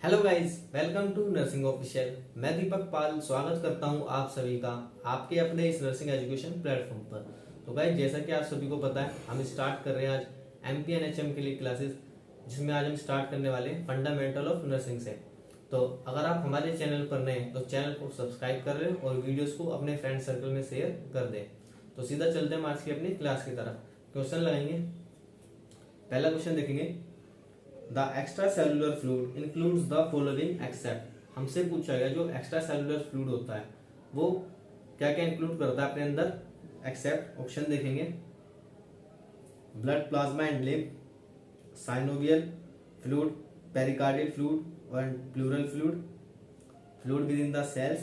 Hello guys, welcome to nursing official. मैं दीपक पाल स्वागत करता हूं आप सभी का आपके अपने इस नर्सिंग एजुकेशन प्लेटफॉर्म पर। तो गाइस, जैसा कि आप सभी को पता है, हम स्टार्ट कर रहे हैं आज MPNHM के लिए क्लासेस, जिसमें आज हम स्टार्ट करने वाले हैं फंडामेंटल ऑफ नर्सिंग से। तो अगर आप हमारे चैनल पर नए हैं तो चैनल को सब्सक्राइब कर लें और वीडियोस को अपने फ्रेंड सर्कल में शेयर कर दें। तो सीधा चलते हैं आज की अपनी क्लास की तरफ। क्वेश्चन लगाएंगे। पहला क्वेश्चन देखेंगे, the extra cellular fluid includes the following except. हमसे पूछा गया जो एक्स्ट्रा सेलुलर फ्लूइड होता है वो क्या क्या इंक्लूड करता है अपने अंदर, एक्सेप्ट। ऑप्शन देखेंगे, blood plasma and lymph, synovial fluid, pericardial fluid और pleural fluid, fluid within the cells,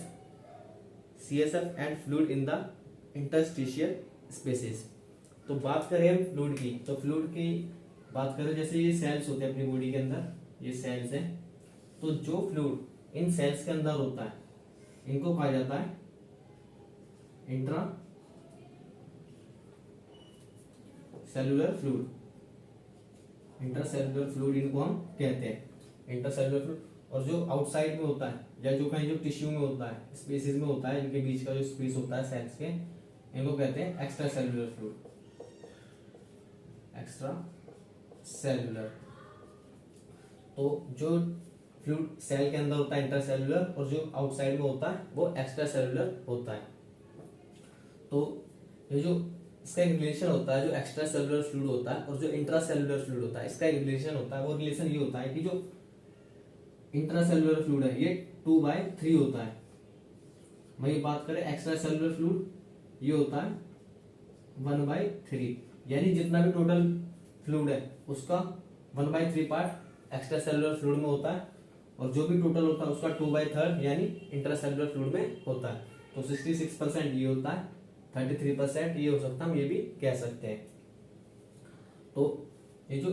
CSF and fluid in the interstitial spaces. तो बात करें हम फ्लूइड की, तो फ्लूइड की बात करें, जैसे ये सेल्स होते हैं अपनी बॉडी के अंदर, ये सेल्स हैं, तो जो फ्लूइड इन सेल्स के अंदर होता है इनको कहा जाता है intra cellular fluid. Intracellular fluid इनको हम कहते हैं इंट्रासेलुलर फ्लूइड। और जो आउटसाइड में होता है या जो कहीं जो टिश्यू में होता है, स्पेसिस में होता है, इनके बीच का जो स्पेस होता है सेल्स के, इनको कहते हैं extra cellular fluid. Extra cellular, तो जो फ्लूइड सेल के अंदर होता है इंटरसेलुलर, और जो आउटसाइड में होता है वो एक्स्ट्रा सेलुलर होता है। तो ये जो इसका एक रिलेशन होता है, जो एक्स्ट्रा सेलुलर फ्लूइड होता है और जो इंट्रासेलुलर फ्लूइड होता है, इसका एक रिलेशन होता है। वो रिलेशन ये होता है कि जो इंट्रासेलुलर फ्लूइड है ये 2/3 होता है। वही बात करें एक्स्ट्रा सेलुलर फ्लूइड, ये होता है 1/3, यानी जितना भी टोटल फ्लूइड है उसका 1/3 पार्ट एक्स्ट्रा सेलुलर फ्लूइड में होता है, और जो भी टोटल होता है उसका 2/3 यानी इंट्रासेलुलर फ्लूइड में होता है। तो 66% ये होता है, 33% ये हो सकता है, हम ये भी कह सकते हैं। तो ये जो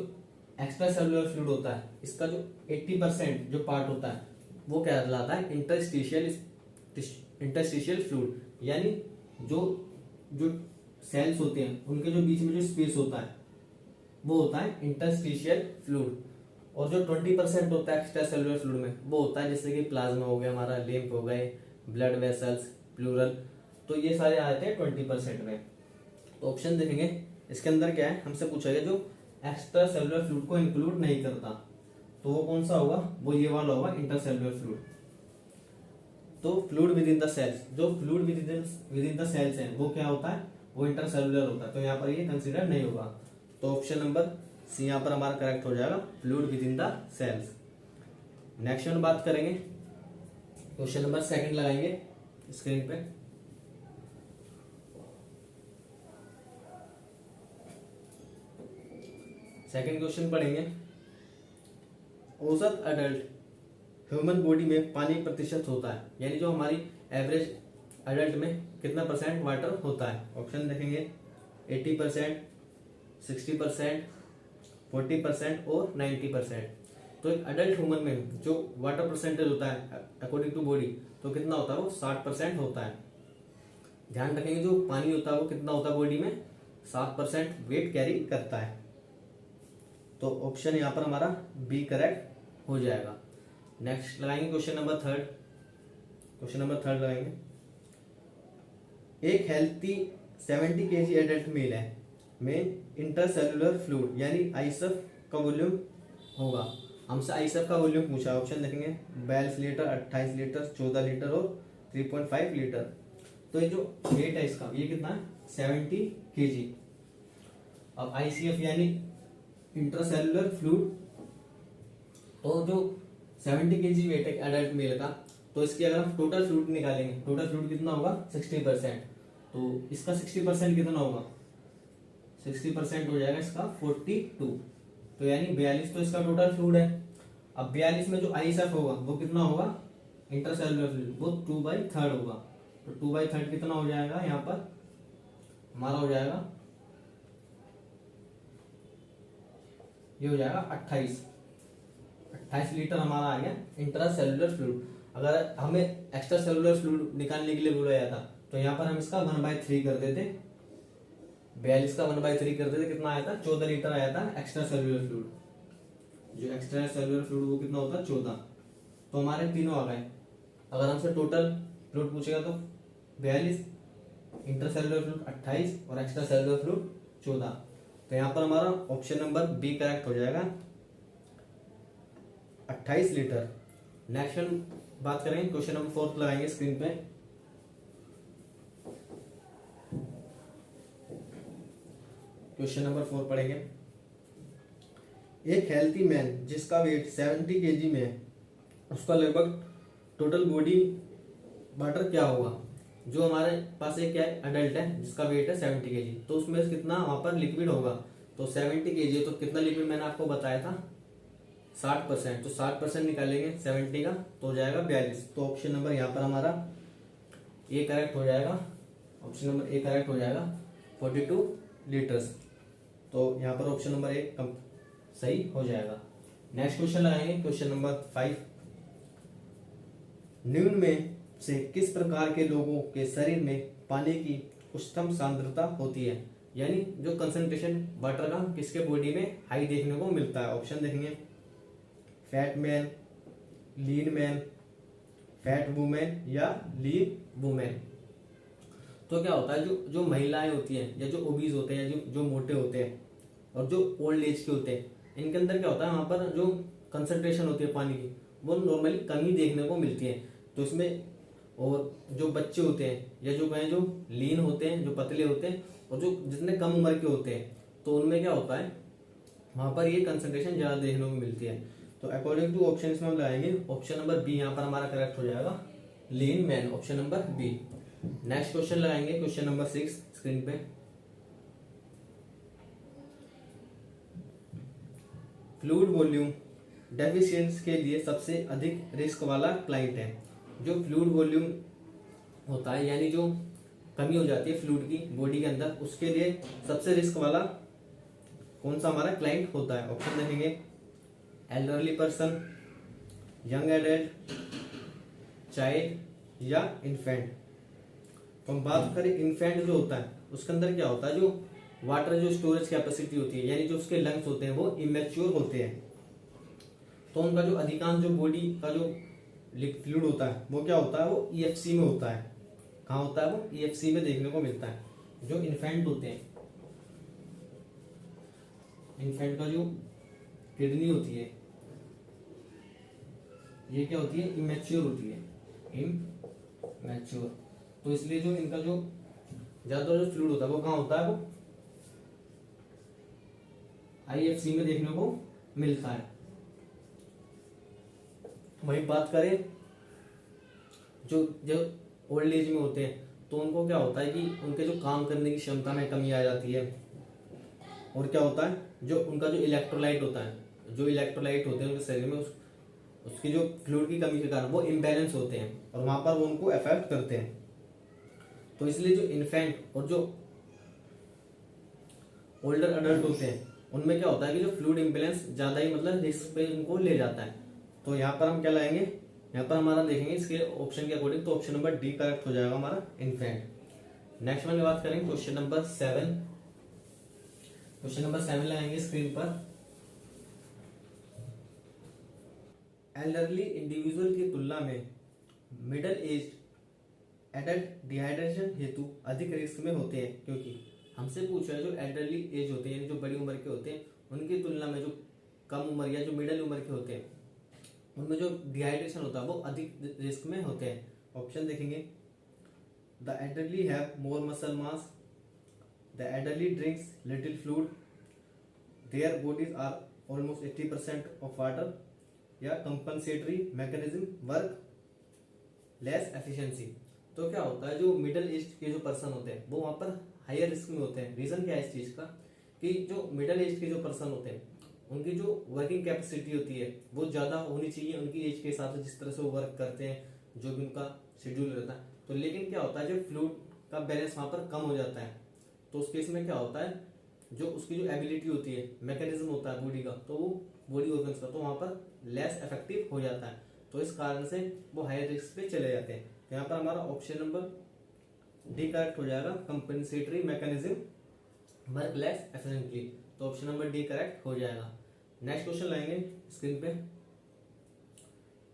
एक्स्ट्रा सेलुलर फ्लूइड होता है इसका जो 80% जो पार्ट होता है वो क्या कहलाता है, इंटरस्टिशियल फ्लूइड, यानी जो जो सेल्स होते हैं उनके जो बीच में जो स्पेस होता है वो होता है इंटरस्टिशियल फ्लूइड। और जो 20% होता है एक्स्ट्रा सेलुलर फ्लूइड में वो होता है जैसे कि प्लाज्मा हो गया, हमारा लिम्फ हो गए, ब्लड वेसल्स, प्लूरल, तो ये सारे आते हैं 20% में। तो ऑप्शन देखेंगे, इसके अंदर क्या है, हमसे पूछा गया जो एक्स्ट्रा सेलुलर फ्लूइड को इंक्लूड नहीं करता, तो वो कौन सा होगा, वो ये वाला होगा, इंटरसेलुलर फ्लूइड। तो fluid within the cells, जो fluid within the cells है वो क्या होता है, वो इंटरसेलुलर होता है, तो यहाँ पर ये कंसिडर नहीं होगा। तो ऑप्शन नंबर सी यहाँ पर हमारा करेक्ट हो जाएगा, fluid within the cells. Next one बात करेंगे, क्वेश्चन नंबर 2 लगाएंगे स्क्रीन पे। सेकंड क्वेश्चन पढ़ेंगे, औसत अडल्ट ह्यूमन बॉडी में पानी प्रतिशत होता है, यानी जो हमारी एवरेज अडल्ट में कितना % वाटर होता है। ऑप्शन देखेंगे, 80%, 60%, 40% और 90%। तो एक अडल्ट ह्यूमन में जो वाटर परसेंटेज होता है अकॉर्डिंग टू बॉडी, तो कितना होता है, वो 60% होता है। ध्यान रखेंगे जो पानी होता है वो कितना होता है बॉडी में, 7% वेट कैरी करता है। तो ऑप्शन यहाँ पर हमारा बी करेक्ट हो जाएगा। नेक्स्ट लगाएंगे क्वेश्चन नंबर 3। क्वेश्चन नंबर 3 लगाएंगे, एक हेल्थी 70 kg एडल्ट मेल है में इंटरसेलुलर फ्लूइड यानी आईएसएफ का वॉल्यूम होगा। हमसे आईएसएफ का वॉल्यूम पूछा। ऑप्शन देखेंगे, 42 लीटर, 28 लीटर, 14 लीटर और 3.5 लीटर। तो ये जो वेट है इसका, ये कितना है, 70 kg। अब आईसीएफ यानी इंटरसेलुलर फ्लूइड, तो जो 70 kg वेट है एडल्ट मेल का, तो इसकी अगर हम टोटल फ्लूइड निकालेंगे, टोटल फ्लूइड कितना होगा, 60%। तो इसका 60% कितना होगा, 60% हो जाएगा इसका 42, तो यानी 42 तो इसका टोटल फ्लूइड है। अब 42 में जो आईएसएफ होगा वो कितना होगा, इंटरसेलुलर फ्लूइड, वो 2/3 होगा। तो 2/3 कितना हो जाएगा, यहाँ पर हमारा हो जाएगा, ये हो जाएगा 28 लीटर हमारा आ गया इंट्रासेलुलर फ्लूइड। अगर हमें एक्स्ट्रा सेलुलर फ्लूइड निकालने के लिए बोला जाता तो यहाँ पर हम इसका 1/3 कर देते, 42 का 1/3 कर देते, कितना आया था, 14 लीटर आया था एक्स्ट्रा सेलुलर फ्लूइड। जो एक्स्ट्रा सेलुलर फ्लूइड वो कितना होता है, 14। तो हमारे तीनों आ गए। अगर हमसे टोटल फ्लूइड पूछेगा तो 42, इंटरसेलुलर फ्लूइड 28 और एक्स्ट्रा सेलुलर फ्लूइड 14। तो यहाँ पर हमारा ऑप्शन नंबर बी करेक्ट हो जाएगा, 28 लीटर। नेक्स्ट हम बात करेंगे क्वेश्चन नंबर 4 लगाएंगे स्क्रीन पे। क्वेश्चन नंबर 4 पढ़ेंगे। एक हेल्थी मैन जिसका वेट 70 केजी में है, उसका लगभग टोटल बॉडी वाटर क्या होगा। जो हमारे पास एक क्या है, अडल्ट है जिसका वेट है 70 केजी, तो उसमें से कितना वहां पर लिक्विड होगा। तो 70 केजी है तो कितना लिक्विड मैंने आपको बताया था 60%, तो 60% निकालेंगे 70 का तो हो जाएगा 42। तो ऑप्शन नंबर यहाँ पर हमारा ए करेक्ट हो जाएगा, ऑप्शन नंबर ए करेक्ट हो जाएगा 42 लीटर्स। तो यहाँ पर ऑप्शन नंबर ए सही हो जाएगा। नेक्स्ट क्वेश्चन लगाएंगे क्वेश्चन नंबर 5। निम्न में से किस प्रकार के लोगों के शरीर में पानी की उच्चतम सांद्रता होती है, यानी जो कंसंट्रेशन वाटर का किसके बॉडी में हाई देखने को मिलता है। ऑप्शन देखेंगे, फैट मैन, लीन मैन, फैट वुमेन या लीन वुमेन। तो क्या होता है, जो जो महिलाएं होती हैं या जो ओबीज होते हैं, जो जो मोटे होते हैं और जो ओल्ड एज के होते हैं, इनके अंदर क्या होता है, वहां पर जो कंसंट्रेशन होती है पानी की वो नॉर्मली कम ही देखने को मिलती है। तो इसमें और जो बच्चे होते हैं या जो कहें जो लीन होते हैं, जो पतले होते हैं और जो जितने कम उम्र के होते हैं, तो उनमें क्या होता है, वहां पर ये कंसंट्रेशन ज्यादा देखने को मिलती है। तो अकॉर्डिंग टू ऑप्शन इसमें हम लगाएंगे ऑप्शन नंबर बी यहाँ पर हमारा करेक्ट हो जाएगा, lean man, option number B. Next question लगाएंगे क्वेश्चन नंबर 6 स्क्रीन पे। फ्लूइड वॉल्यूम डेफिशिएंसी के लिए सबसे अधिक रिस्क वाला क्लाइंट है। जो फ्लूइड वॉल्यूम होता है यानी जो कमी हो जाती है फ्लूइड की बॉडी के अंदर, उसके लिए सबसे रिस्क वाला कौन सा हमारा क्लाइंट होता है। ऑप्शन देखेंगे, elderly person, young adult, child या इन्फेंट। तो हम बात करें इन्फेंट जो होता है उसके अंदर क्या होता है, जो वाटर जो स्टोरेज कैपेसिटी होती है यानी जो उसके लंग्स होते हैं वो इमेच्योर होते हैं। तो उनका जो अधिकांश जो बॉडी का जो फ्लूइड होता है वो क्या होता है, वो ईएफसी में होता है। कहाँ होता है, वो ईएफसी में देखने को मिलता है। जो इन्फेंट होते हैं, इन्फेंट का जो किडनी होती है ये क्या होती है, इमेच्योर होती है, इमेच्योर। तो इसलिए जो इनका जो ज्यादातर जो फ्लूइड होता है वो कहाँ होता है, वो आईएफसी में देखने को मिलता है। वही बात करें जो जो ओल्ड एज में होते हैं तो उनको क्या होता है कि उनके जो काम करने की क्षमता में कमी आ जाती है। और क्या होता है, जो उनका जो इलेक्ट्रोलाइट होता है, जो इलेक्ट्रोलाइट होते हैं उनके शरीर में उसकी जो फ्लूइड की कमी के कारण वो इम्बैलेंस होते हैं और वहां पर वो उनको अफेक्ट करते हैं। तो इसलिए जो इन्फेंट और जो ओल्डर अडल्ट होते हैं उनमें क्या होता है कि जो फ्लूइड इम्बैलेंस ज्यादा ही मतलब रिस्क पे उनको ले जाता है। तो यहाँ पर हम क्या लाएंगे, यहाँ पर हमारा देखेंगे इसके ऑप्शन के अकॉर्डिंग, तो ऑप्शन नंबर डी करेक्ट हो जाएगा हमारा, इन्फेंट। नेक्स्ट में बात करेंगे क्वेश्चन नंबर 7। क्वेश्चन नंबर 7 लगाएंगे स्क्रीन पर। एल्डरली इंडिविजुअल की तुलना में मिडिल एज एडल्ट डिहाइड्रेशन हेतु अधिक रिस्क में होते हैं, क्योंकि हमसे पूछा है जो एल्डरली एज होते हैं यानी जो बड़ी उम्र के होते हैं उनकी तुलना में जो कम उम्र या जो मिडिल उम्र के होते हैं उनमें जो डिहाइड्रेशन होता है वो अधिक रिस्क में होते हैं। ऑप्शन देखेंगे, the elderly have more muscle mass, the elderly drinks little fluid, their bodies are almost 80% of water, या compensatory mechanism work less efficiency. तो क्या होता है, जो मिडिल एज के जो पर्सन होते हैं वो वहां पर हायर रिस्क में होते हैं। रीजन क्या है इस चीज का, कि जो मिडिल एज के जो पर्सन होते हैं उनकी जो वर्किंग कैपेसिटी होती है वो ज्यादा होनी चाहिए उनकी एज के हिसाब से, जिस तरह से वो वर्क करते हैं, जो भी उनका शेड्यूल रहता है। तो लेकिन क्या होता है, जो फ्लूइड का बैलेंस वहां पर कम हो जाता है, तो उस केस में क्या होता है, जो उसकी जो एबिलिटी होती है, मैकेनिज्म होता है बॉडी का, तो वो बॉडी ऑर्गन्स का, तो वहां पर लेस इफेक्टिव हो जाता है। तो इस कारण से वो हायर रिस्क पे चले जाते हैं। तो यहाँ पर हमारा ऑप्शन नंबर डी करेक्ट हो जाएगा, compensatory mechanism work less efficiently. तो ऑप्शन नंबर डी करेक्ट हो जाएगा। नेक्स्ट क्वेश्चन लाएंगे स्क्रीन पे।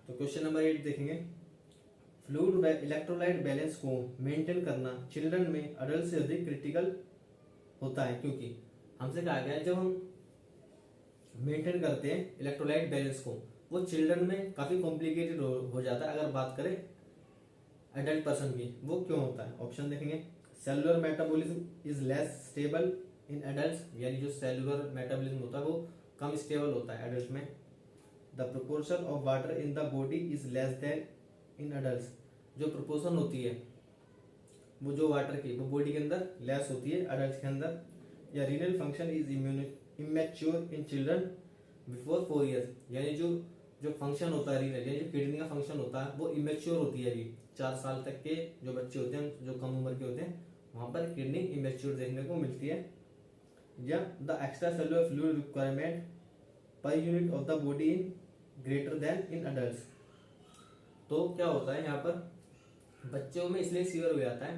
तो क्वेश्चन नंबर 8 देखेंगे, फ्लूइड इलेक्ट्रोलाइट बैलेंस को मेंटेन करना चिल्ड्रन में अडल्ट से अधिक क्रिटिकल होता है, क्योंकि हमसे कहा गया है जब हम मेंटेन करते हैं इलेक्ट्रोलाइट बैलेंस को, वो चिल्ड्रन में काफी कॉम्प्लिकेटेड हो जाता है अगर बात करें एडल्ट पर्सन की। वो क्यों होता है? ऑप्शन देखेंगे, cellular metabolism is less stable in adults, यानी जो सेलुलर मेटाबॉलिज्म होता है वो कम स्टेबल होता है एडल्ट में। The proportion of water in the body is less then in adults, जो प्रोपोर्शन होती है वो जो वाटर की वो बॉडी के अंदर लेस होती है एडल्ट के अंदर। या renal function is immature in children before 4 years, यानी जो जो फंक्शन होता है रीनल यानी जो किडनी का फंक्शन होता है वो इमेच्योर होती है अभी 4 साल तक के जो बच्चे होते हैं जो कम उम्र के होते हैं वहां पर किडनी इमेच्योर देखने को मिलती है। या the extra cellular fluid requirement per unit of the body in greater then in adult. तो क्या होता है यहाँ पर बच्चों में इसलिए सीवियर हो जाता है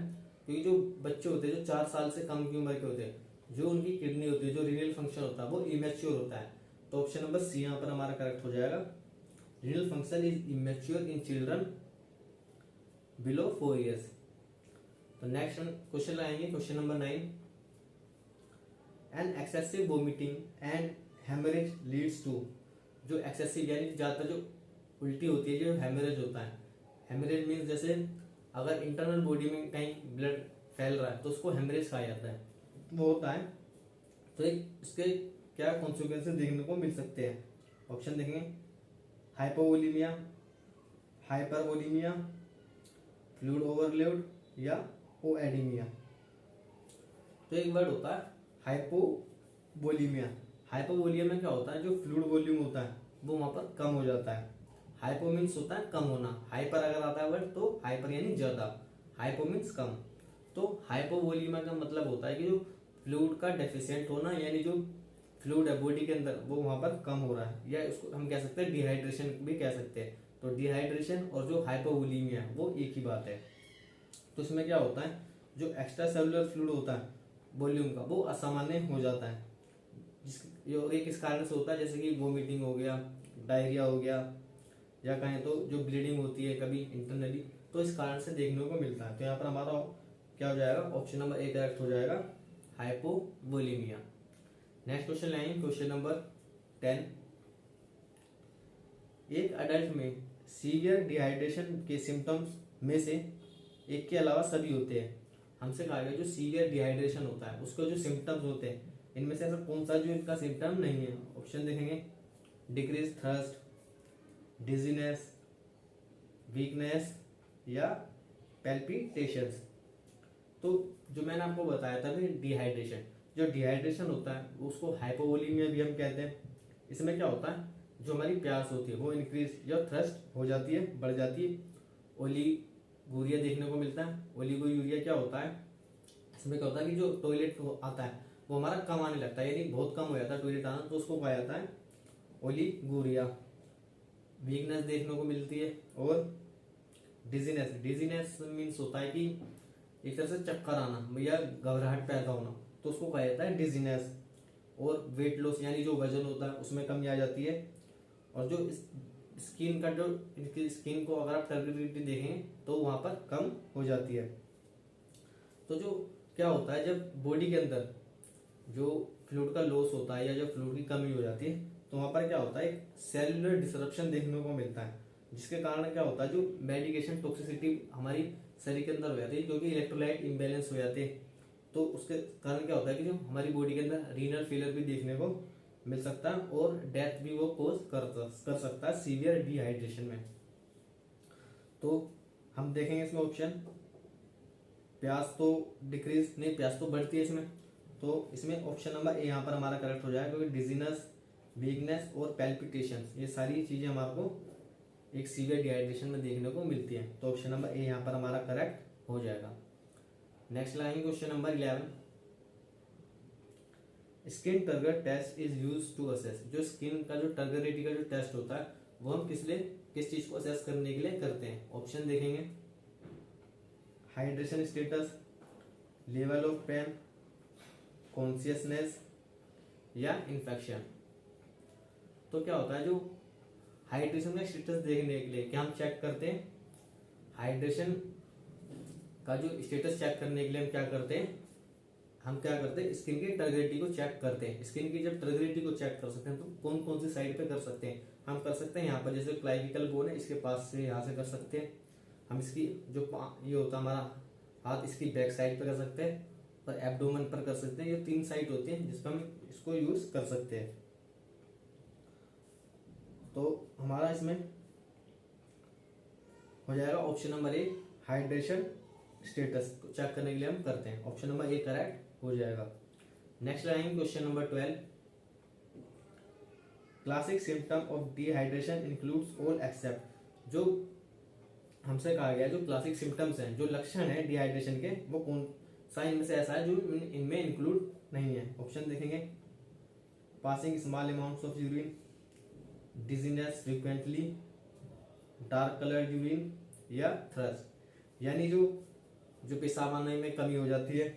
क्योंकि जो बच्चे होते हैं जो 4 साल से कम की उम्र के होते हैं, जो उनकी किडनी होती है जो रीनल फंक्शन होता है वो इमेच्योर होता है। तो ऑप्शन नंबर सी यहाँ पर हमारा करेक्ट हो जाएगा, renal function is immature in children below 4 years. तो नेक्स्ट क्वेश्चन लाएंगे question number 9, an excessive vomiting and haemorrhage leads to, जो एक्सेसिव यानी ज्यादातर जो उल्टी होती है जो हेमरेज होता है। हेमरेज मीन्स जैसे अगर इंटरनल बॉडी में कहीं ब्लड फैल रहा है तो उसको हेमरेज कहा जाता है, वो होता है। तो इसके क्या कॉन्सिक्वेंसेस देखने को मिल सकते हैं? ऑप्शन देखेंगे, हाइपोवोलीमिया, हाइपरवोलीमिया, फ्लूइड ओवरलोड या ओएडीमिया। तो एक वर्ड होता है हाइपोवोलीमिया। हाइपोवोलीमिया में क्या होता है जो फ्लूइड वॉल्यूम होता है वो वहां पर कम हो जाता है। हाइपो मीन्स होता है कम होना, हाइपर अगर आता है वर्ड तो हाइपर यानी ज्यादा, हाइपो मीन्स कम। तो हाइपोवोलीमिया का मतलब होता है कि जो फ्लूइड का डेफिशिएंट होना, यानी जो फ्लूइड है बॉडी के अंदर वो वहां पर कम हो रहा है, या इसको हम कह सकते हैं डिहाइड्रेशन भी कह सकते हैं। तो डिहाइड्रेशन और जो हाइपोवोलीमिया वो एक ही बात है। तो इसमें क्या होता है जो एक्स्ट्रा सेलुलर फ्लूइड होता है वॉल्यूम का वो असामान्य हो जाता है, एक इस कारण से होता है जैसे कि वोमिटिंग हो गया, डायरिया हो गया, या कहें तो जो ब्लीडिंग होती है कभी इंटरनली, तो इस कारण से देखने को मिलता है। तो यहाँ पर हमारा क्या हो जाएगा? ऑप्शन नंबर ए करेक्ट हो जाएगा, हाइपोवोलीमिया। नेक्स्ट क्वेश्चन लाएंगे क्वेश्चन नंबर 10, एक अडल्ट में सीवियर डिहाइड्रेशन के सिम्टम्स में से एक के अलावा सभी होते हैं। हमसे कहा गया जो सीवियर डिहाइड्रेशन होता है उसके जो सिम्टम्स होते हैं इनमें से ऐसा कौन सा जो इनका सिम्टम नहीं है? ऑप्शन देखेंगे, डिक्रीज थर्स्ट, डिजीनेस, वीकनेस या पैल्पिटेशंस। तो जो मैंने आपको बताया था डिहाइड्रेशन, जो डिहाइड्रेशन होता है उसको हाइपोवोलीमिया भी हम कहते हैं। इसमें क्या होता है जो हमारी प्यास होती है वो इंक्रीज या थ्रस्ट हो जाती है, बढ़ जाती है। ओलीगूरिया देखने को मिलता है। ओलीगोयूरिया क्या होता है? इसमें क्या होता है कि जो टॉयलेट आता है वो हमारा कम आने लगता है, यानी बहुत कम हो जाता है टॉयलेट आना, तो उसको कहा जाता है ओलीगूरिया। वीकनेस देखने को मिलती है और डिजीनेस, डिजीनेस मीन्स होता है कि एक तरह से चक्कर आना या घबराहट पैदा होना, तो उसको कहा जाता है डिजीनेस। और वेट लॉस यानी जो वजन होता है उसमें कमी आ जाती है। और जो स्किन का जो इनकी स्किन को अगर आप टर्बिडिटी देखें तो वहां पर कम हो जाती है। तो जो क्या होता है जब बॉडी के अंदर जो फ्लूइड का लॉस होता है या जो फ्लूइड की कमी हो जाती है तो वहां पर क्या होता है एक सेलुलर डिसरप्शन देखने को मिलता है, जिसके कारण क्या होता है जो मेडिकेशन टॉक्सिसिटी हमारी शरीर के अंदर हो जाती है, क्योंकि इलेक्ट्रोलाइट इम्बेलेंस हो जाते हैं। तो उसके कारण क्या होता है कि जो हमारी बॉडी के अंदर रीनल फेलियर भी देखने को मिल सकता है और डेथ भी वो कोज कर सकता है सीवियर डिहाइड्रेशन में। तो हम देखेंगे इसमें ऑप्शन, प्यास तो डिक्रीज नहीं, प्यास तो बढ़ती है इसमें, तो इसमें ऑप्शन नंबर ए यहाँ पर हमारा करेक्ट हो जाएगा, क्योंकि डिजीनेस, वीकनेस और पैल्पिटेशन ये सारी चीजें हमारे को एक सीवियर डिहाइड्रेशन में देखने को मिलती है। तो ऑप्शन नंबर ए यहाँ पर हमारा करेक्ट हो जाएगा। नेक्स्ट लाएंगे question number 11, skin turgor test is use to assess, जो स्किन का जो टर्गरिटी का जो टेस्ट होता है वो हम किस चीज को असेस करने के लिए करते हैं? ऑप्शन देखेंगे, hydration status, level of pain, consciousness या इन्फेक्शन। तो क्या होता है जो हाइड्रेशन का स्टेटस देखने के लिए क्या हम चेक करते हैं, हाइड्रेशन का जो स्टेटस चेक करने के लिए हम क्या करते हैं, स्किन की टर्गरिटी को चेक करते हैं। स्किन की जब टर्गरिटी को चेक कर सकते हैं तो कौन कौन सी साइड पे कर सकते हैं, हम कर सकते हैं यहाँ पर, जैसे क्लाविकल बोन है इसके पास से यहाँ से कर सकते हैं हम, इसकी जो ये होता है हमारा हाथ, इसकी बैक साइड पे कर सकते हैं और एब्डोमेन पर कर सकते हैं। ये 3 साइड होती है जिस पर हम इसको यूज कर सकते हैं। तो हमारा इसमें हो जाएगा option number A, hydration status को चेक करने के लिए हम करते हैं। ऑप्शन नंबर ए करेक्ट हो जाएगा। Next line question number 12, classic symptom of dehydration includes all except, जो हमसे कहा गया जो क्लासिक सिम्टम्स हैं, जो लक्षण हैं डिहाइड्रेशन के, वो कौन सा इनमें से ऐसा है जो इनमें इंक्लूड नहीं है। ऑप्शन देखेंगे, passing small amounts of urine, dizziness frequently, dark coloured urine या थ्रस्ट, यानी जो पेशाब आने में कमी हो जाती है,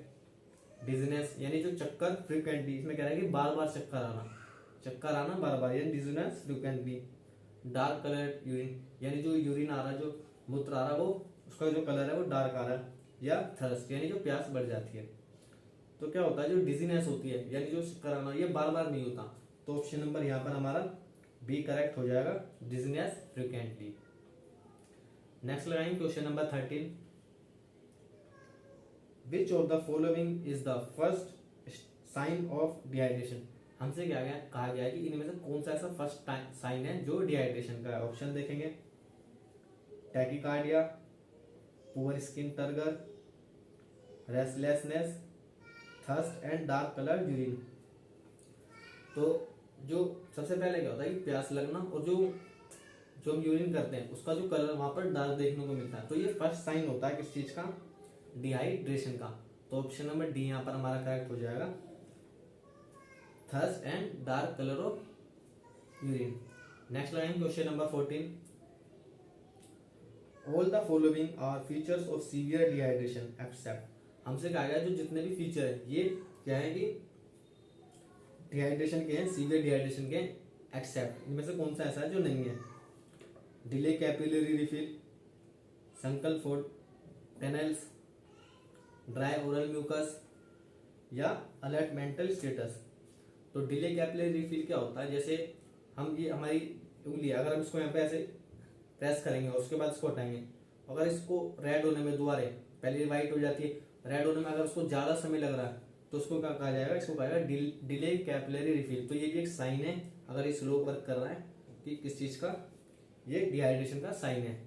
डिजीनेस यानी जो चक्कर फ्रीक्वेंटली, इसमें कह रहा है कि बार बार चक्कर आना बार बार, यानी dizziness frequently, dark coloured urine यानी जो यूरिन आ रहा है, जो मूत्र आ रहा है वो उसका जो कलर है वो डार्क आ रहा है, या थर्स्ट यानी जो प्यास बढ़ जाती है। तो क्या होता है, जो डिजीनेस होती है यानी जो चक्कर आना, ये बार बार नहीं होता। तो ऑप्शन नंबर यहाँ पर हमारा बी करेक्ट हो जाएगा, डिजीनेस फ्रीक्वेंटली। नेक्स्ट लगाएंगे question number 13, which of the following is the first sign of dehydration, हमसे क्या कहा गया है कि इनमें से कौन सा ऐसा फर्स्ट साइन है जो डिहाइड्रेशन का है। ऑप्शन देखेंगे, tachycardia, poor skin turgor, restlessness, thirst and dark colour urine. तो जो सबसे पहले क्या होता है कि प्यास लगना, और जो हम यूरिन करते हैं उसका जो कलर वहां पर डार्क देखने को मिलता है। तो ये फर्स्ट साइन होता है किस चीज का, डिहाइड्रेशन का। तो ऑप्शन नंबर डी यहाँ पर हमारा करेक्ट हो जाएगा, thirst and dark colour of urine. Next line question number 14, all the following are features of severe dehydration except, हमसे कहा गया जो जितने भी फीचर है ये क्या है कि डिहाइड्रेशन के हैं, सीवियर डिहाइड्रेशन के, एक्सेप्ट इनमें से कौन सा ऐसा है जो नहीं है, डिले कैपिलरी रिफिल, संकल फोंटेनेल्स, ड्राई ओरल म्यूकस या अलर्ट मेंटल स्टेटस। तो डिले कैपिलरी रिफिल क्या होता है, जैसे हम ये हमारी उंगली अगर हम इसको यहाँ पे ऐसे प्रेस करेंगे और उसके बाद इसको हटाएंगे, अगर इसको रेड होने में दोबारा, पहले व्हाइट हो जाती है, रेड होने में अगर उसको ज्यादा समय लग रहा है तो उसको क्या कहा जाएगा, इसको कहा जाएगा डिले कैपिलरी रिफिल। तो ये भी एक साइन है, अगर ये स्लो वर्क कर रहा है कि किस चीज का, ये डिहाइड्रेशन का साइन है।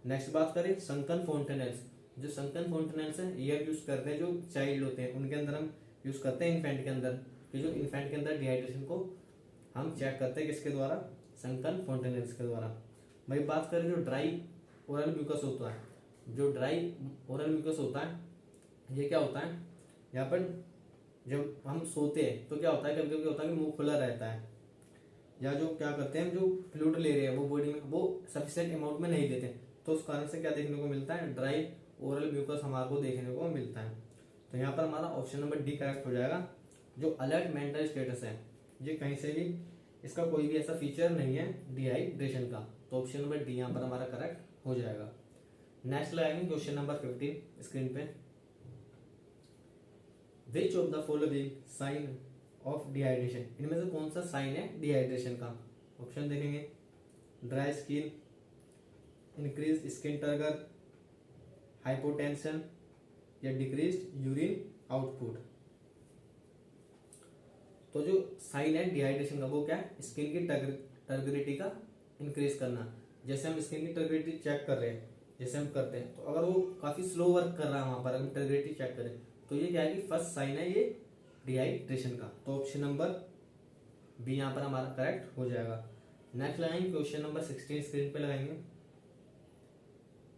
नेक्स्ट बात करें संकन फोंटेनेल्स, जो संकन फोंटेनेल्स है ये यूज करते हैं जो चाइल्ड होते हैं उनके अंदर, हम यूज करते हैं इन्फेंट के अंदर, कि जो इन्फेंट के अंदर डिहाइड्रेशन को हम चेक करते हैं किसके द्वारा, संकन फोंटेनेल्स के द्वारा। भाई बात करें जो ड्राई ओरल म्यूकस होता है, जो ड्राई ओरल म्यूकस होता है ये क्या होता है, यहाँ पर जब हम सोते हैं तो क्या होता है, कभी कभी होता है कि मुंह खुला रहता है, या जो क्या करते हैं जो फ्लूइड ले रहे हैं वो बॉडी में वो सफिशिएंट अमाउंट में नहीं देते, तो उस कारण से क्या देखने को मिलता है, ड्राई ओरल म्यूकस हमारे को देखने को मिलता है। तो यहाँ पर हमारा ऑप्शन नंबर डी करेक्ट हो जाएगा। जो अलर्ट मेंटल स्टेटस है ये कहीं से भी इसका कोई भी ऐसा फीचर नहीं है डिहाइड्रेशन का, तो ऑप्शन नंबर डी यहाँ पर हमारा करेक्ट हो जाएगा। नेक्स्ट लगाएंगे क्वेश्चन नंबर 15 स्क्रीन पे, which of the following sign of dehydration, इनमें से कौन सा साइन है डिहाइड्रेशन का। ऑप्शन देखेंगे, dry skin, increase skin turgor, hypotension या डिक्रीज्ड यूरिन आउटपुट। तो जो साइन है डिहाइड्रेशन का वो क्या है, स्किन की टर्गरिटी का इंक्रीज करना। जैसे हम स्किन की टर्गरिटी चेक कर रहे हैं, जैसे हम करते हैं, तो अगर वो काफी स्लो वर्क कर रहा है वहां पर, हम टर्गरिटी चेक करें तो ये क्या है कि फर्स्ट साइन है ये डिहाइड्रेशन का। तो ऑप्शन नंबर बी यहाँ पर हमारा करेक्ट हो जाएगा। नेक्स्ट लगाएंगे क्वेश्चन नंबर 16 स्क्रीन पे लगाएंगे,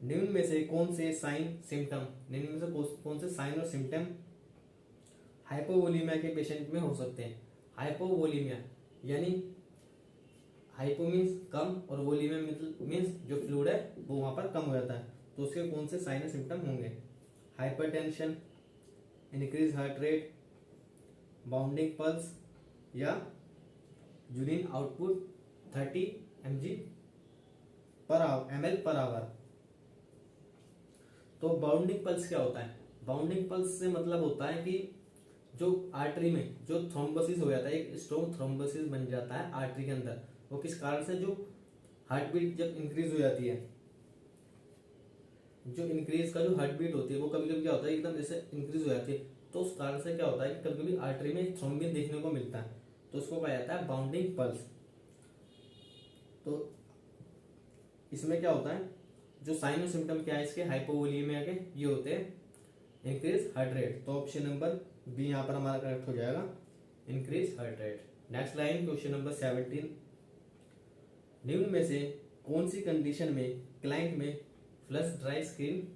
निम्न में से कौन से साइन सिम्टम, निम्न में से कौन से साइन और सिम्टम हाइपोवोलीमिया के पेशेंट में हो सकते हैं। हाइपोवोलीमिया यानी हाइपो मीन्स कम और वोलीमिया मीन्स जो फ्लूइड है वो वहां पर कम हो जाता है, तो उसके कौन से साइन और सिम्टम होंगे, hypertension, increase heart rate, bounding pulse या यूरिन आउटपुट 30 ml पर आवर। तो बाउंडिंग पल्स क्या होता है? बाउंडिंग पल्स से मतलब होता है कि जो आर्टरी में जो थ्रोम्बोसिस हो जाता है, एक स्ट्रॉन्ग थ्रोम्बोसिस बन जाता है आर्टरी के अंदर। वो किस कारण से? जो हार्ट बीट जब इंक्रीज हो जाती है, जो इंक्रीज का जो हार्ट बीट होती है वो कभी कभी क्या होता है एकदम जैसे इंक्रीज हो जाती है, तो उस कारण से क्या होता है कि कभी कभी आर्टरी में थ्रोम्बिन देखने को मिलता है, तो उसको कहा जाता है बाउंडिंग पल्स। तो इसमें क्या होता है, जो साइन और सिम्टम क्या है इसके हाइपोवोलीमिया के, ये होते हैं इंक्रीज हार्ट रेट। तो ऑप्शन नंबर बी यहाँ पर हमारा करेक्ट हो जाएगा, increase heart rate. Next line question number 17, निम्न में से कौन सी कंडीशन में क्लाइंट में फ्लश ड्राई स्किन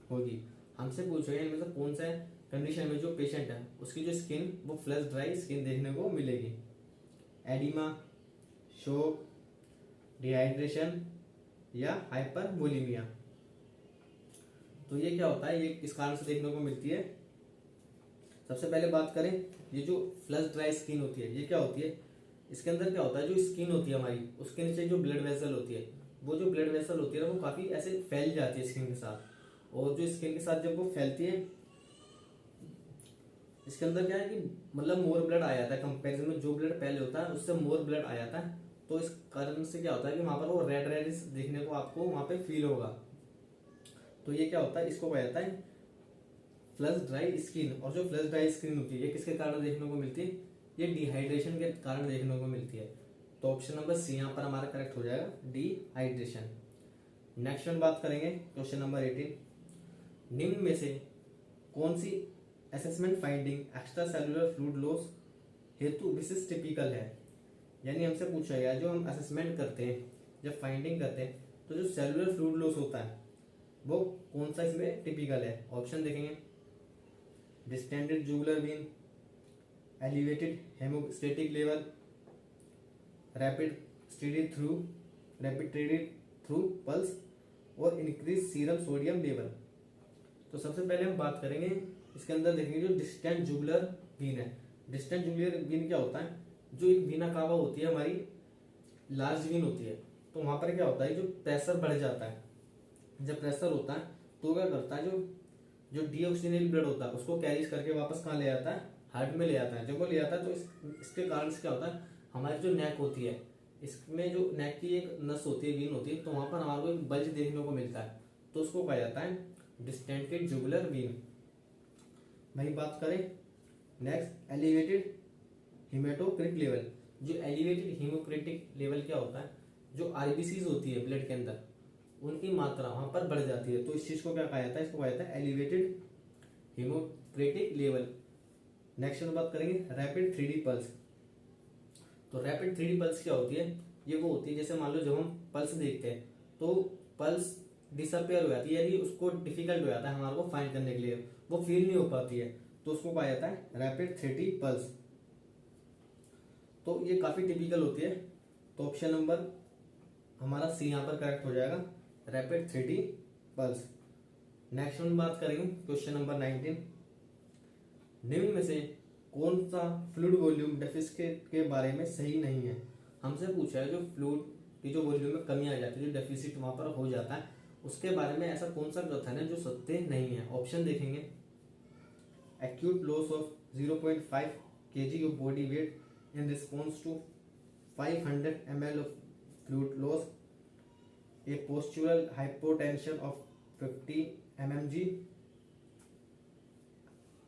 होगी? हमसे पूछा गया इनमें से कौन सा कंडीशन में जो पेशेंट है उसकी जो स्किन वो फ्लश ड्राई स्किन देखने को मिलेगी? एडिमा, शोक, डिहाइड्रेशन या हाइपरवोलीमिया। तो ये क्या होता है, ये किस कारण से देखने को मिलती है? सबसे पहले बात करें, ये जो फ्लश ड्राई स्किन होती है ये क्या होती है? इसके अंदर क्या होता है, जो स्किन होती है हमारी उसके नीचे जो ब्लड वेसल होती है, वो जो ब्लड वेसल होती है ना वो काफी ऐसे फैल जाती है स्किन के साथ, और जो स्किन के साथ जब वो फैलती है इसके अंदर क्या है कि मतलब मोर ब्लड आ जाता है कंपैरिजन में, जो ब्लड पहले होता है उससे मोर ब्लड आ जाता है। तो इस कारण से क्या होता है कि वहां पर वो रेड रेडिश देखने को आपको वहां पे फील होगा। तो ये क्या होता है, इसको कहा जाता है फ्लश ड्राई स्किन। और जो फ्लश ड्राई स्किन होती है ये किसके कारण देखने को मिलती है? ये डिहाइड्रेशन के कारण देखने को मिलती है। तो ऑप्शन नंबर सी यहाँ पर हमारा करेक्ट हो जाएगा, डिहाइड्रेशन। नेक्स्ट वन बात करेंगे क्वेश्चन नंबर 18, निम्न में से कौन सी assessment finding extracellular fluid loss हेतु विशिष्ट टिपिकल है? यानी हमसे पूछा गया जो हम असेसमेंट करते हैं, जब फाइंडिंग करते हैं तो जो सेलुलर फ्लूइड लॉस होता है वो कौन सा इसमें टिपिकल है? ऑप्शन देखेंगे, distended jugular vein, elevated haemostatic level, rapid steady through pulse और इंक्रीज सीरम सोडियम लेवल। तो सबसे पहले हम बात करेंगे इसके अंदर देखेंगे जो डिस्टेंट जुगुलर वीन है। डिस्टेंट जुगुलर वीन क्या होता है, जो एक वीना कावा होती है हमारी लार्ज वीन होती है, तो वहां पर क्या होता है जो प्रेशर बढ़ जाता है, जब प्रेशर होता है तो क्या करता है जो जो डीऑक्सीजनेटेड ब्लड होता है उसको कैरीज करके वापस कहाँ ले आता है? हार्ट में ले आता है। जब वो ले आता है तो इसके कारण से क्या होता है, हमारी जो नेक होती है इसमें जो नेक की एक नस होती है, वीन होती है, तो वहां पर हमारे को एक बल्ज देखने को मिलता है, तो उसको कहा जाता है डिस्टेंटेड जुगुलर वीन। वही बात करें नेक्स्ट, एलिवेटेड हीमेटोक्रिट लेवल। जो एलिवेटेड हीमोक्रेटिक लेवल क्या होता है, जो आरबीसीज होती है ब्लड के अंदर उनकी मात्रा वहां पर बढ़ जाती है, तो इस चीज को क्या कहा जाता है? इसको कहा जाता है एलिवेटेड हीमोक्रेटिक लेवल। नेक्स्ट में बात करेंगे रैपिड 3D पल्स। तो रैपिड 3D पल्स क्या होती है? ये वो होती है जैसे मान लो जब हम पल्स देखते हैं तो पल्स डिसअपेयर हो जाती है, यानी उसको डिफिकल्ट हो जाता है हमारे को फाइंड करने के लिए, वो फील नहीं हो पाती है, तो उसको कहा जाता है रैपिड 3D पल्स। तो ये काफी टिपिकल होती है, तो ऑप्शन नंबर हमारा सी यहाँ पर करेक्ट हो जाएगा, रैपिड 3D पल्स। नेक्स्ट में बात करेंगे क्वेश्चन नंबर 19, निम्न में से कौन सा फ्लूइड वॉल्यूम डेफिसिट के बारे में सही नहीं है? हमसे पूछा है जो फ्लूइड की जो वॉल्यूम में कमी आ जाती है, जो डेफिसिट वहां पर हो जाता है, उसके बारे में ऐसा कौन सा कथन है जो सत्य नहीं है? ऑप्शन देखेंगे, acute loss of 0.5 kg of body weight in response to 500 ml of fluid loss, a postural hypotension of 50 mmg,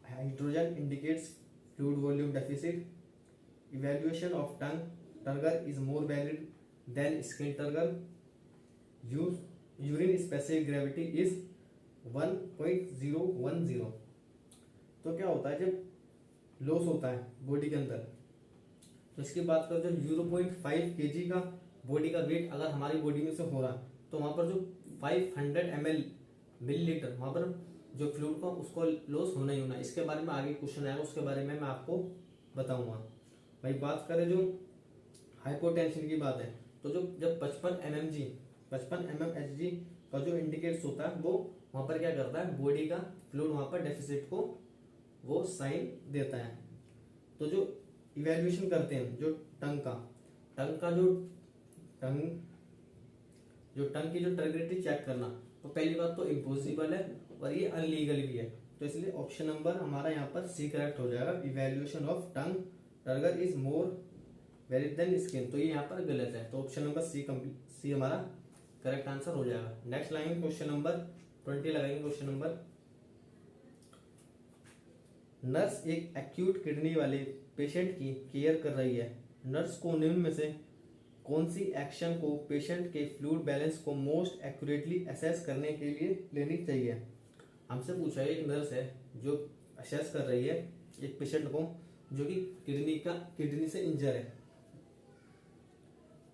hydrogen indicates fluid volume deficit, evaluation of tongue turgor is more valid than skin turgor, urine specific gravity is 1.010। तो क्या होता है जब loss होता है body के अंदर, तो इसकी बात करें जब 0.5 kg का बॉडी का वेट अगर हमारी बॉडी में से हो रहा तो वहां पर जो 500 ml मिलीलीटर वहां पर जो फ्लूइड का उसको लॉस होना ही होना। इसके बारे में आगे क्वेश्चन आएगा, उसके बारे में मैं आपको बताऊंगा। भाई बात करें जो हाइपोटेंशन की बात है, तो जो जब 55 mmHg का जो इंडिकेट्स होता है वो वहां पर क्या करता है, बॉडी का फ्लूइड वहां पर डेफिसिट को वो साइन देता है। तो जो इवेल्युएशन करते हैं जो टंग का जो टंग, जो टंग की जो टर्गरिटी चेक करना, तो पहली बात तो इम्पॉसिबल है और ये अनलीगल भी है, तो इसलिए ऑप्शन नंबर हमारा यहाँ पर सी करेक्ट हो जाएगा। Evaluation of tongue turgor is more valid than skin, तो ये यहाँ पर गलत है, तो ऑप्शन नंबर सी हमारा करेक्ट आंसर हो जाएगा। नेक्स्ट लाइन क्वेश्चन नंबर 20 लगाएंगे। क्वेश्चन नंबर, नर्स एक एक्यूट किडनी वाले पेशेंट की केयर कर रही है। नर्स को निम्न में से कौन सी एक्शन को पेशेंट के फ्लूइड बैलेंस को मोस्ट एक्यूरेटली असेस करने के लिए लेनी चाहिए। हमसे पूछा है, एक नर्स है जो असेस कर रही है एक पेशेंट को जो कि किडनी से इंजर है,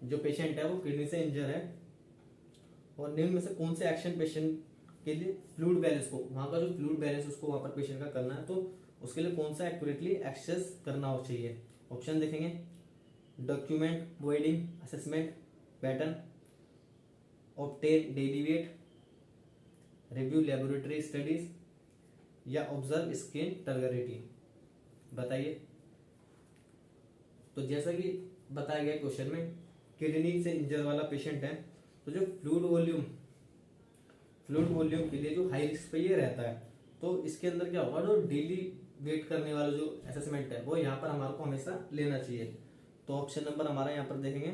जो पेशेंट है वो किडनी से इंजर है, और निम्न में से कौन से एक्शन पेशेंट के लिए फ्लूइड बैलेंस को, वहां का जो फ्लूइड बैलेंस उसको वहां पर पेशेंट का करना है, तो उसके लिए कौन सा एक्यूरेटली एक्सेस करना हो चाहिए। ऑप्शन देखेंगे, document boiling assessment pattern, obtain daily wait, review laboratory studies, या ऑब्जर्व स्किन टर्गरिटी। बताइए। तो जैसा कि बताया गया क्वेश्चन में, किडनी से इंजर वाला पेशेंट है, तो जो फ्लूइड वॉल्यूम के लिए जो हाई रिस्क पे ये रहता है, तो इसके अंदर क्या होगा, जो डेली वेट करने वाला जो असेसमेंट है वो यहाँ पर हमारे को हमेशा लेना चाहिए। तो ऑप्शन नंबर हमारा यहाँ पर देखेंगे,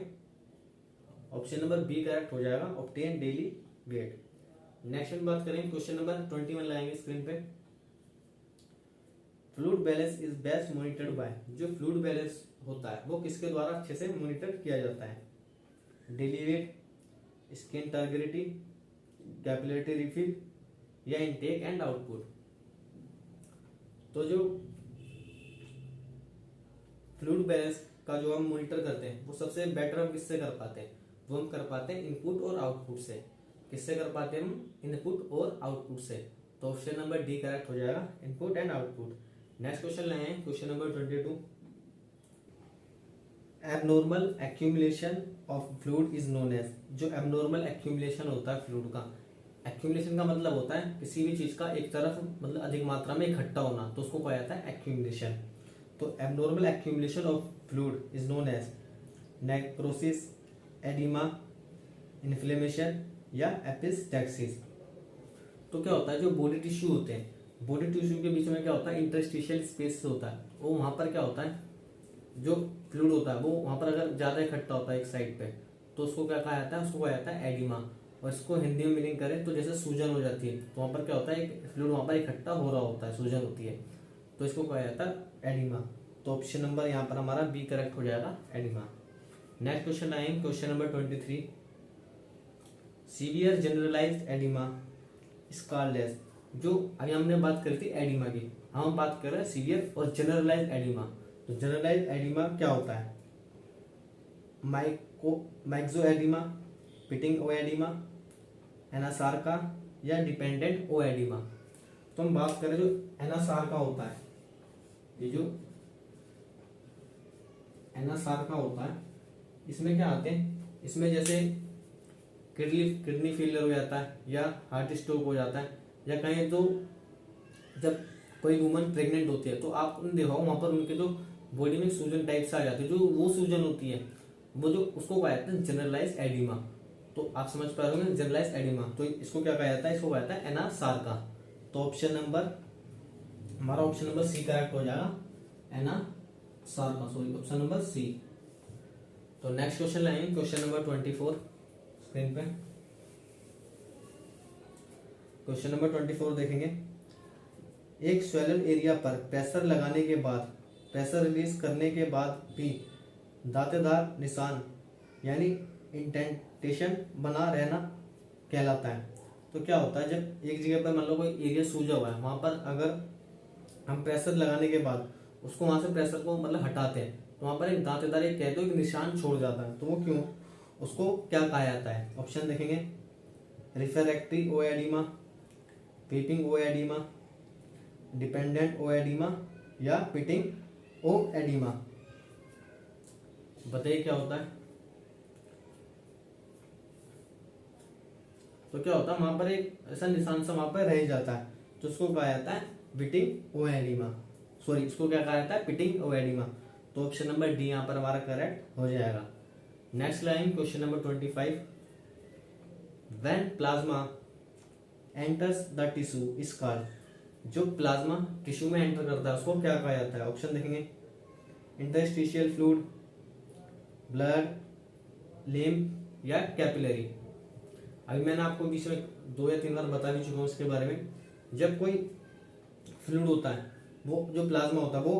ऑप्शन नंबर बी करेक्ट हो जाएगा, ऑब्टेन डेली वेट। नेक्स्ट में बात करेंगे, क्वेश्चन नंबर 21 लाएंगे स्क्रीन पे। Fluid balance is best monitored by, जो फ्लूइड बैलेंस होता है वो किसके द्वारा अच्छे से मॉनिटर किया जाता है। Daily weight, skin turgidity, capillary refill, या इनटेक एंड आउटपुट। तो जो फ्लूइड बैलेंस का जो हम मॉनिटर करते हैं वो सबसे बेटर हम किससे कर पाते हैं, वो हम कर पाते हैं इनपुट और आउटपुट से। किससे कर पाते हैं हम, इनपुट और आउटपुट से। तो ऑप्शन नंबर डी करेक्ट हो जाएगा, input and output. Next question लाए हैं, question number 22। Abnormal accumulation of fluid is known as, जो एबनॉर्मल एक्यूमुलेशन होता है फ्लूइड का, एक्यूमुलेशन का मतलब होता है किसी भी चीज का एक तरफ मतलब अधिक मात्रा में इकट्ठा होना, तो उसको कहा जाता है एक्यूमुलेशन। तो abnormal accumulation of fluid is known as necrosis, oedema, inflammation, या एपिस्टैक्सिस। तो क्या होता है, जो बॉडी टिश्यू होते हैं, बॉडी टिश्यू के बीच में क्या होता है, इंटरस्टिशियल स्पेस होता है, वो वहां पर क्या होता है, जो फ्लूइड होता है वो वहां पर अगर ज्यादा इकट्ठा होता है एक साइड पे, तो उसको क्या कहा जाता है, उसको कहा जाता है एडिमा। और इसको हिंदी में मीनिंग करें तो जैसे सूजन हो जाती है, तो वहां पर क्या होता है, एक फ्लूइड वहां पर इकट्ठा हो रहा होता है, सूजन होती है, तो इसको कहा जाता है एडिमा। तो ऑप्शन नंबर यहाँ पर हमारा बी करेक्ट हो जाएगा, एडिमा। नेक्स्ट क्वेश्चन आएंगे, question number 23। Severe generalised oedema scarless, जो अभी हमने बात करी थी एडिमा की, हम बात कर रहे हैं सीवियर और जनरलाइज्ड एडिमा। तो जनरलाइज्ड एडिमा क्या होता है, मैक्सो एडिमा, पिटिंग ओ एडिमा, एनासार्का, या डिपेंडेंट ओ एडिमा। तो हम बात करें जो एनासार्का होता है, ये जो एनासार्का होता है, इसमें क्या आते हैं, इसमें जैसे किडनी फेलियर हो जाता है, या हार्ट स्ट्रोक हो जाता है, या कहीं तो जब कोई वुमन प्रेग्नेंट होती है तो आपने देखा वहां पर उनके जो बॉडी में सूजन टाइप से आ जाती है, जो वो सूजन होती है वो जो उसको कहा जाता है जनरलाइज एडिमा। तो आप समझ पा रहे होंगे जनरलाइज एडिमा, तो इसको क्या कहा जाता है, इसको कहा जाता है एनासार्का। तो ऑप्शन नंबर हमारा ऑप्शन नंबर सी करेक्ट हो जाएगा, anasarca, sorry option number C. तो नेक्स्ट क्वेश्चन लाएंगे, क्वेश्चन नंबर 24 स्क्रीन पे। क्वेश्चन नंबर 24 देखेंगे, एक स्वेलन एरिया पर प्रेशर लगाने के बाद, प्रेशर रिलीज करने के बाद भी दांतेदार निशान यानी इंडेंटेशन बना रहना कहलाता है। तो क्या होता है, जब एक जगह पर मान लो कोई एरिया सूजा हुआ है, वहां पर अगर हम प्रेशर लगाने के बाद उसको वहां से प्रेशर को मतलब हटाते हैं, तो वहां पर एक दांतेदार एक कह दो एक निशान छोड़ जाता है, तो वो क्यों, उसको क्या कहा जाता है। ऑप्शन देखेंगे, रिफ्रैक्टरी ओ एडिमा, पीपिंग ओ एडिमा, डिपेंडेंट ओ एडिमा, या पिटिंग ओ एडिमा। बताइए क्या होता है। तो क्या होता है, वहां पर एक ऐसा निशान सा वहां पर रह जाता है, तो उसको कहा जाता है पिटिंग ओ एडिमा, सॉरी इसको क्या कहा जाता है, पिटिंग ओ एडिमा। तो ऑप्शन नंबर डी यहाँ पर हमारा करेक्ट हो जाएगा। Next line question number 25, when plasma enters the tissue is called, जो प्लाज्मा टिश्यू में एंटर करता है उसको क्या कहा जाता है? ऑप्शन देखेंगे, इंटरस्टिशियल फ्लूइड, ब्लड, लिम्फ या कैपिलरी। अभी मैंने आपको बीच में 2 या 3 बार बता भी चुका हूँ इसके बारे में। जब कोई फ्लूइड होता है, वो जो प्लाज्मा होता है वो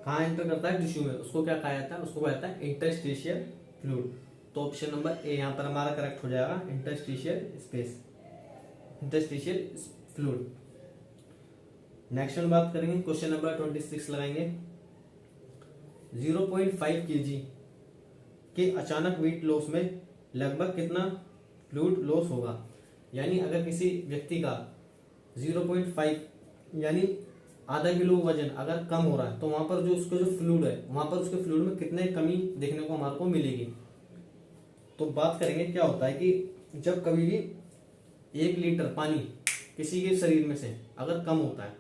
कहाँ एंटर करता है? टिश्यू में, उसको क्या कहा जाता है? उसको कहा जाता है इंटरस्टिशियल फ्लूइड। तो ऑप्शन नंबर ए यहाँ पर हमारा करेक्ट हो जाएगा, interstitial space, interstitial fluid. Next में बात करेंगे, क्वेश्चन नंबर 26 लगाएंगे, 0.5 kg के अचानक वेट लॉस में लगभग कितना फ्लूइड लॉस होगा? यानी अगर किसी व्यक्ति का 0.5 यानी आधा किलो वजन अगर कम हो रहा है तो वहां पर जो उसका जो फ्लूइड है, वहां पर उसके फ्लूइड में कितने कमी देखने को हमारे को मिलेगी? तो बात करेंगे क्या होता है कि जब कभी भी 1 लीटर पानी किसी के शरीर में से अगर कम होता है,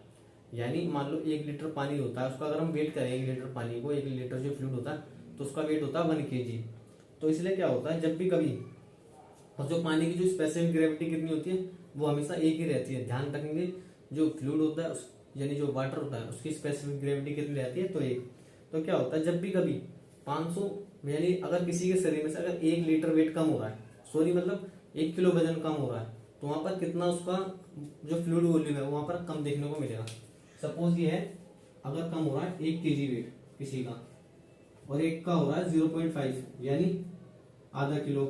यानी मान लो 1 लीटर पानी होता है, उसका अगर हम वेट करें 1 लीटर पानी को, 1 लीटर जो फ्लूइड होता है तो उसका वेट होता है 1 kg। तो इसलिए क्या होता है, जब भी कभी, और जो पानी की जो स्पेसिफिक ग्रेविटी कितनी होती है वो हमेशा एक ही रहती है। ध्यान रखेंगे, जो फ्लूइड होता है यानी जो वाटर होता है उसकी स्पेसिफिक ग्रेविटी कितनी रहती है? तो 1। तो क्या होता है, जब भी कभी 500 यानी अगर किसी के शरीर में से अगर 1 लीटर वेट कम हो रहा है, सॉरी मतलब 1 किलो वजन कम हो रहा है, तो वहां पर कितना उसका जो फ्लूइड वॉल्यूम है वहां पर कम देखने को मिलेगा। सपोज ये है, अगर कम हो रहा है 1 kg वेट किसी का, और एक का हो रहा है 0.5 यानी आधा किलो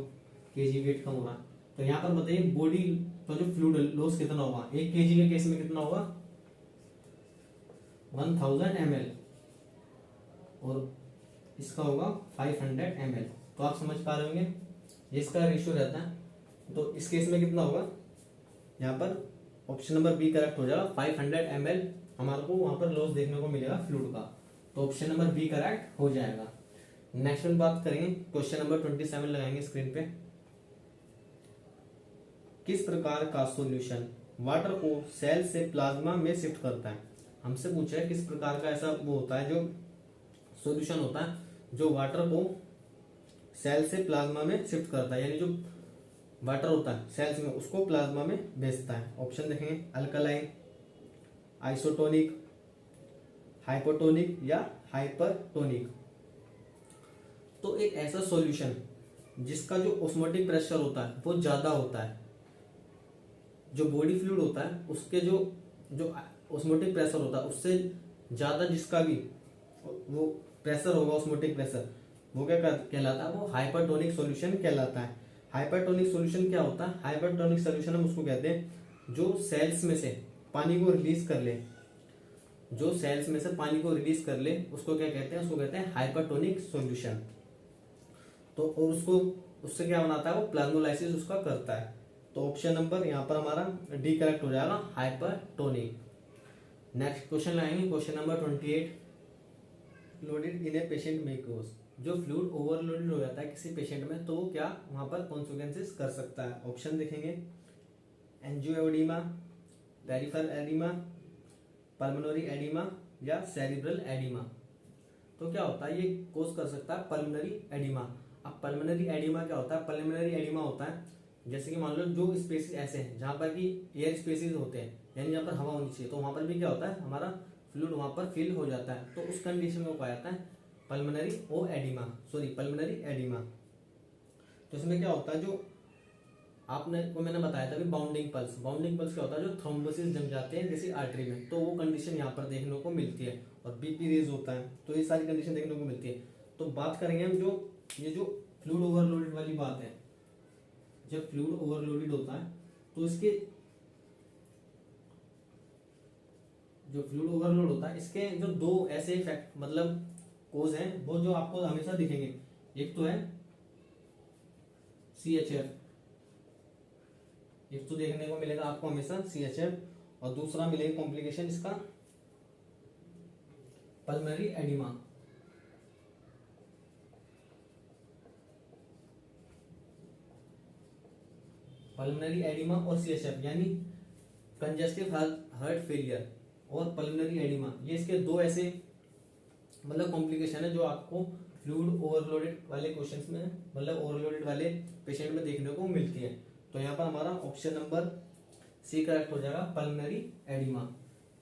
kg वेट कम हो रहा है, तो यहाँ पर बताइए बॉडी तो जो फ्लूइड लॉस कितना होगा? 1 kg के केस में कितना होगा? 1000 ml, और इसका होगा 500 ml। तो आप समझ पा रहे होंगे ये इसका रेशियो रहता है। तो इस केस में कितना होगा? यहाँ पर ऑप्शन नंबर बी करेक्ट हो जाएगा, 500 ml हमारे को वहां पर लॉस देखने को मिलेगा फ्लूइड का। तो ऑप्शन नंबर बी करेक्ट हो जाएगा। नेक्स्ट में बात करेंगे, क्वेश्चन नंबर 27 लगाएंगे स्क्रीन पे, किस प्रकार का सॉल्यूशन वाटर को सेल से प्लाज्मा में शिफ्ट करता है? हमसे पूछा है किस प्रकार का ऐसा वो होता है जो सॉल्यूशन होता है जो वाटर को सेल से प्लाज्मा में शिफ्ट करता है, यानी जो वाटर होता है सेल्स में उसको प्लाज्मा में भेजता है। ऑप्शन देखेंगे, अल्कलाइन, आइसोटोनिक, हाइपोटोनिक या हाइपरटोनिक। तो एक ऐसा सॉल्यूशन जिसका जो ऑस्मोटिक प्रेशर होता है वो ज्यादा होता है, जो बॉडी फ्लूइड होता है उसके जो जो ऑस्मोटिक प्रेशर होता है उससे ज्यादा जिसका भी वो प्रेशर होगा, ऑस्मोटिक प्रेशर, वो क्या कहलाता है? वो हाइपरटोनिक सॉल्यूशन कहलाता है। हाइपरटोनिक सॉल्यूशन क्या होता है? हाइपरटोनिक सॉल्यूशन हम उसको कहते हैं जो सेल्स में से पानी को रिलीज कर ले, जो सेल्स में से पानी को रिलीज कर ले उसको क्या कहते हैं? उसको कहते हैं हाइपरटोनिक सॉल्यूशन। तो और उसको उससे क्या बनाता है? वो प्लाज्मोलाइसिस उसका करता है। तो ऑप्शन नंबर यहाँ पर हमारा डी करेक्ट हो जाएगा, हाइपरटोनिक। नेक्स्ट क्वेश्चन लाएंगे, question number 28, loaded in a patient में कोस, जो फ्लूइड ओवरलोडेड हो जाता है किसी पेशेंट में तो वो क्या वहां पर कॉन्सिक्वेंसेस कर सकता है? ऑप्शन देखेंगे, angioedema, peripheral oedema, pulmonary oedema या सेरिब्रल एडिमा। तो क्या होता है, ये कोज कर सकता है पल्मोनरी एडिमा। अब पल्मोनरी एडिमा क्या होता है? पल्मोनरी एडिमा होता है जैसे कि मान लो जो स्पेसिस ऐसे हैं जहां पर कि एयर स्पेसिस होते हैं, यानी जहां पर हवा होनी चाहिए, तो वहां पर भी क्या होता है? हमारा फ्लूइड वहां पर फिल हो जाता है, तो उस कंडीशन में पाया जाता है पल्मोनरी ओ एडिमा, सॉरी पल्मोनरी एडिमा। तो इसमें क्या होता है, जो आपने को मैंने बताया था अभी बाउंडिंग पल्स, बाउंडिंग पल्स क्या होता है? जो थ्रोम्बोसिस जम जाते हैं जैसे आर्टरी में, तो वो कंडीशन यहाँ पर देखने को मिलती है, और बीपी रेज होता है, तो ये सारी कंडीशन देखने को मिलती है। तो बात करेंगे हम जो ये जो फ्लूइड ओवरलोडेड वाली बात है, जब फ्लूइड ओवरलोडेड होता है तो इसके जो फ्लूइड ओवरलोड होता है इसके जो 2 ऐसे इफेक्ट मतलब कोज हैं वो जो आपको हमेशा दिखेंगे। एक तो है CHF, एक तो देखने को मिलेगा आपको हमेशा CHF, और दूसरा मिलेगा कॉम्प्लिकेशन इसका पल्मोनरी एडिमा। पल्मोनरी एडिमा और CHF यानी कंजेस्टिव हार्ट फेलियर और पल्मोनरी एडिमा, ये इसके 2 ऐसे मतलब कॉम्प्लिकेशन है जो आपको फ्लूइड ओवरलोडेड वाले क्वेश्चंस में, मतलब ओवरलोडेड वाले पेशेंट में देखने को मिलती है। तो यहाँ पर हमारा ऑप्शन नंबर सी करेक्ट हो जाएगा, पल्मोनरी एडिमा।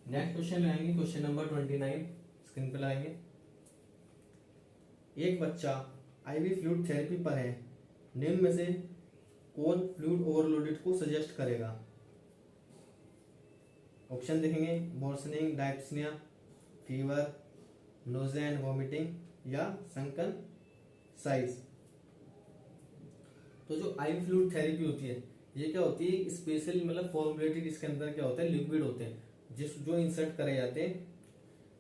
नेक्स्ट क्वेश्चन लगाएंगे, क्वेश्चन नंबर 29 स्क्रीन पे लगाएंगे। एक बच्चा आईवी फ्लूइड थेरेपी पर है, निम्न में से कौन फ्लूइड ओवरलोडेड को सजेस्ट करेगा? ऑप्शन देखेंगे, worsening dyspnea, fever, nausea and vomiting या संकन साइज। तो जो आईवी फ्लूइड थेरेपी होती है ये क्या होती है, स्पेशली मतलब फॉर्मुलेटेड, इसके अंदर क्या होता है, लिक्विड होते हैं जो इंसर्ट करे जाते हैं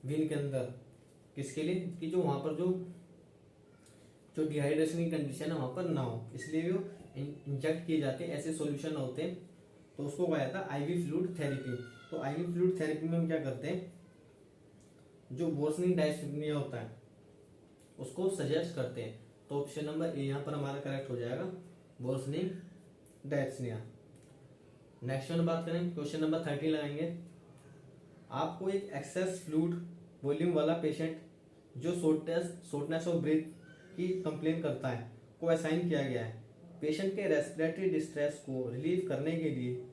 वेन के अंदर, किसके लिए कि जो वहां पर जो डिहाइड्रेशन की कंडीशन है वहां पर ना हो, इसलिए वो इंजेक्ट किए जाते हैं, ऐसे सॉल्यूशन होते हैं। तो उसको कहा जाता है आईवी फ्लूइड थेरेपी। तो आईवी फ्लूइड थेरेपी में हम क्या करते हैं, जो वर्सनिंग डायस्पनिया होता है उसको सजेस्ट करते हैं। तो ऑप्शन नंबर ए यहाँ पर हमारा करेक्ट हो जाएगा, वर्सनिंग डायस्पनिया। नेक्स्ट वन बात करें, क्वेश्चन नंबर 30 लगाएंगे। आपको एक एक्सेस फ्लूइड वॉल्यूम वाला पेशेंट जो शॉर्टनेस ऑफ ब्रीथ की कंप्लेन करता है को असाइन किया गया है। पेशेंट के रेस्पिरेटरी डिस्ट्रेस को रिलीव करने के लिए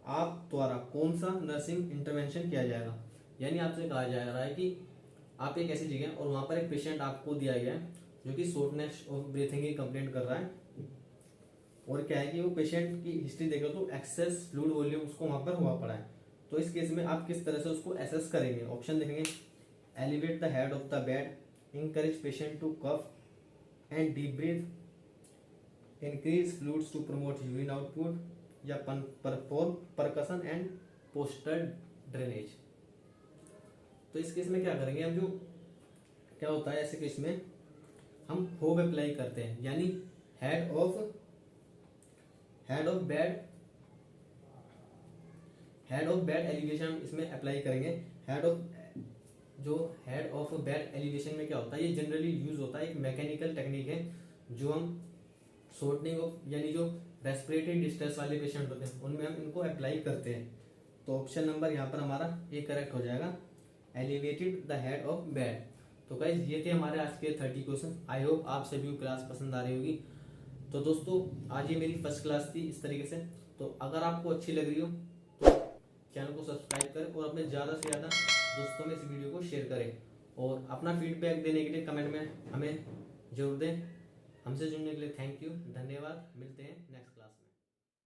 आप द्वारा कौन सा नर्सिंग इंटरवेंशन किया जाएगा? यानी आपसे कहा जा रहा है कि आप एक ऐसी जगह और वहां पर एक पेशेंट आपको दिया गया है जो कि शॉर्टनेस ऑफ ब्रीथिंग की कंप्लेंट कर रहा है, और क्या है कि वो पेशेंट की हिस्ट्री देखो तो एक्सेस फ्लूइड वॉल्यूम उसको वहां पर हुआ पड़ा है। तो इस केस में आप किस तरह से उसको एसेस करेंगे? ऑप्शन देखेंगे, elevate the head of the bed, encourage patient to cough and deep breath, increase fluids to promote urine output, या perform percussion and postural drainage. तो इस केस में क्या करेंगे हम, जो क्या होता है ऐसे केस में हम होब अप्लाई करते हैं, यानी हेड ऑफ बेड एलिवेशन इसमें अप्लाई करेंगे। हेड ऑफ बेड एलिवेशन में क्या होता है, ये जनरली यूज होता है, एक मैकेनिकल टेक्निक है जो हम शॉर्टनिंग ऑफ यानी जो रेस्पिरेटरी डिस्ट्रेस वाले पेशेंट होते हैं उनमें हम इनको अप्लाई करते हैं। तो ऑप्शन नंबर यहाँ पर हमारा ए करेक्ट हो जाएगा, elevated the head of bed. तो गाइस ये थे हमारे आज के 30 क्वेश्चन। आई होप आप सभी को क्लास पसंद आ रही होगी। तो दोस्तों आज ये मेरी फर्स्ट क्लास थी इस तरीके से। तो अगर आपको अच्छी लग रही हो तो चैनल को सब्सक्राइब करें और अपने ज़्यादा से ज़्यादा दोस्तों में इस वीडियो को शेयर करें, और अपना फीडबैक देने के लिए कमेंट में हमें जरूर दें। हमसे जुड़ने के लिए थैंक यू, धन्यवाद। मिलते हैं नेक्स्ट